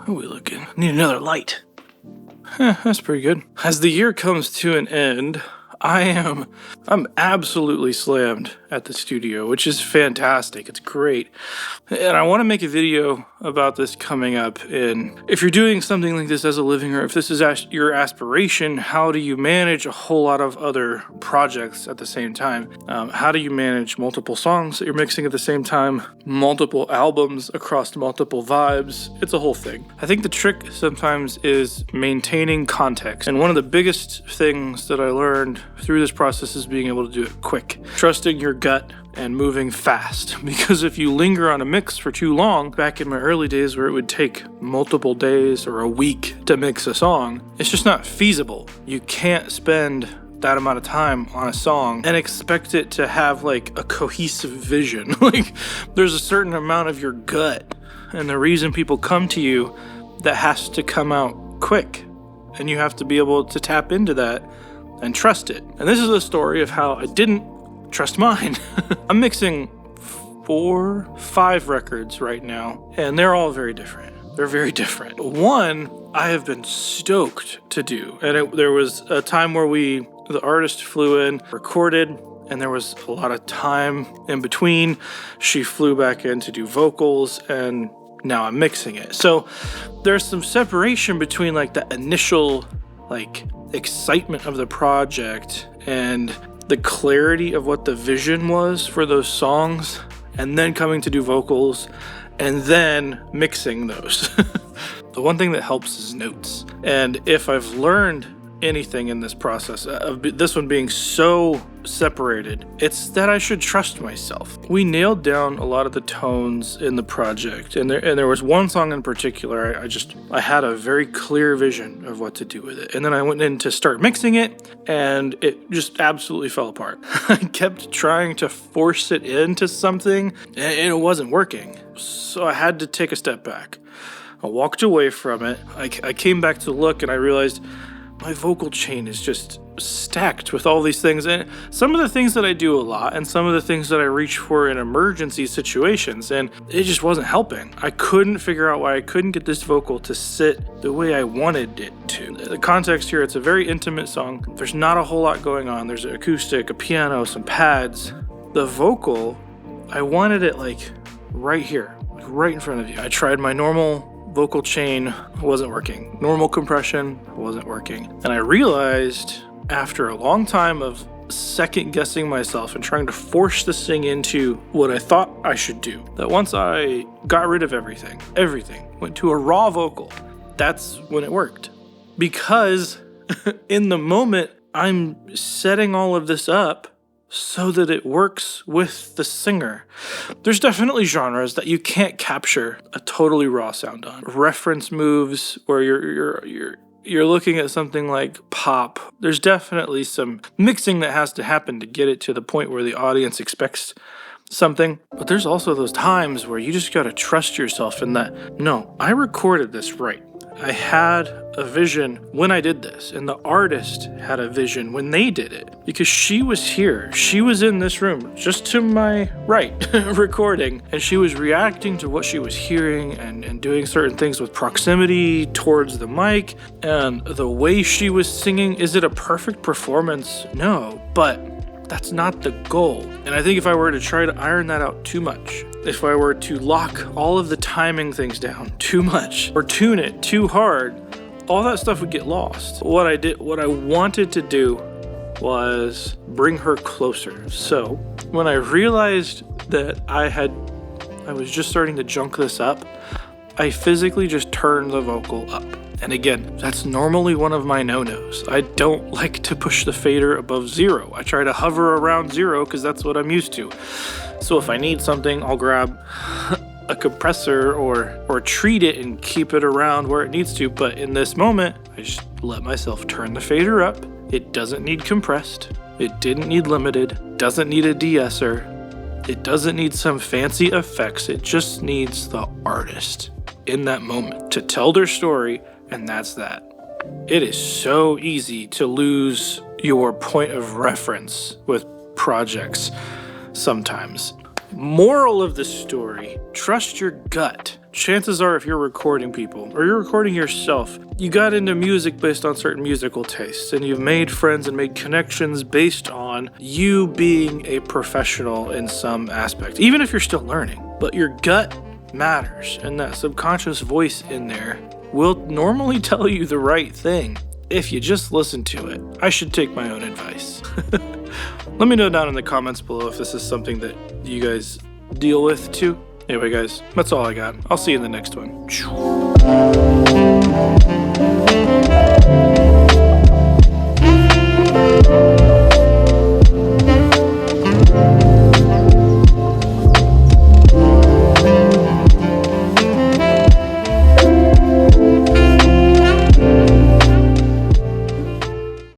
How are we looking? Need another light. That's pretty good. As the year comes to an end, I'm absolutely slammed at the studio, which is fantastic. It's great. And I want to make a video about this coming up. And if you're doing something like this as a living, or if this is your aspiration, how do you manage a whole lot of other projects at the same time? How do you manage multiple songs that you're mixing at the same time, multiple albums across multiple vibes? It's a whole thing. I think the trick sometimes is maintaining context. And one of the biggest things that I learned through this process is being able to do it quick. Trusting your gut and moving fast. Because if you linger on a mix for too long, back in my early days where it would take multiple days or a week to mix a song, it's just not feasible. You can't spend that amount of time on a song and expect it to have like a cohesive vision. Like there's a certain amount of your gut, and the reason people come to you, that has to come out quick. And you have to be able to tap into that and trust it. And this is a story of how I didn't trust mine. I'm mixing 5 records right now, and they're all very different. They're very different. One I have been stoked to do, and there was a time where the artist flew in, recorded, and there was a lot of time in between. She flew back in to do vocals, and now I'm mixing it. So there's some separation between like the initial like excitement of the project and the clarity of what the vision was for those songs, and then coming to do vocals and then mixing those. The one thing that helps is notes. And if I've learned anything in this process of this one being so separated, it's that I should trust myself. We nailed down a lot of the tones in the project, and there was one song in particular I had a very clear vision of what to do with it, and then I went in to start mixing it and it just absolutely fell apart. I kept trying to force it into something and it wasn't working, so I had to take a step back. I walked away from it. I came back to look and I realized my vocal chain is just stacked with all these things. And some of the things that I do a lot and some of the things that I reach for in emergency situations, and it just wasn't helping. I couldn't figure out why I couldn't get this vocal to sit the way I wanted it to. The context here, it's a very intimate song. There's not a whole lot going on. There's an acoustic, a piano, some pads. The vocal, I wanted it like right here, like right in front of you. I tried my normal vocal chain, wasn't working. Normal compression wasn't working. And I realized after a long time of second guessing myself and trying to force this thing into what I thought I should do, that once I got rid of everything, went to a raw vocal, that's when it worked. Because in the moment, I'm setting all of this up so that it works with the singer. There's definitely genres that you can't capture a totally raw sound on. Reference moves where you're looking at something like pop. There's definitely some mixing that has to happen to get it to the point where the audience expects something. But there's also those times where you just gotta trust yourself in that, no, I recorded this right. I had a vision when I did this, and the artist had a vision when they did it, because she was here. She was in this room just to my right recording, and she was reacting to what she was hearing and doing certain things with proximity towards the mic and the way she was singing. Is it a perfect performance? No, but that's not the goal. And I think if I were to try to iron that out too much, if I were to lock all of the timing things down too much or tune it too hard, all that stuff would get lost. What I wanted to do was bring her closer. So when I realized that I was just starting to junk this up, I physically just turned the vocal up. And again, that's normally one of my no-nos. I don't like to push the fader above 0. I try to hover around 0 because that's what I'm used to. So if I need something, I'll grab a compressor or treat it and keep it around where it needs to. But in this moment, I just let myself turn the fader up. It doesn't need compressed. It didn't need limited. Doesn't need a de-esser. It doesn't need some fancy effects. It just needs the artist in that moment to tell their story. And that's that. It is so easy to lose your point of reference with projects sometimes. Moral of the story, trust your gut. chances are if you're recording people or you're recording yourself, you got into music based on certain musical tastes and you've made friends and made connections based on you being a professional in some aspect, even if you're still learning. But your gut matters, and that subconscious voice in there will normally tell you the right thing if you just listen to it. I should take my own advice. Let me know down in the comments below if this is something that you guys deal with too. Anyway, guys, that's all I got. I'll see you in the next one.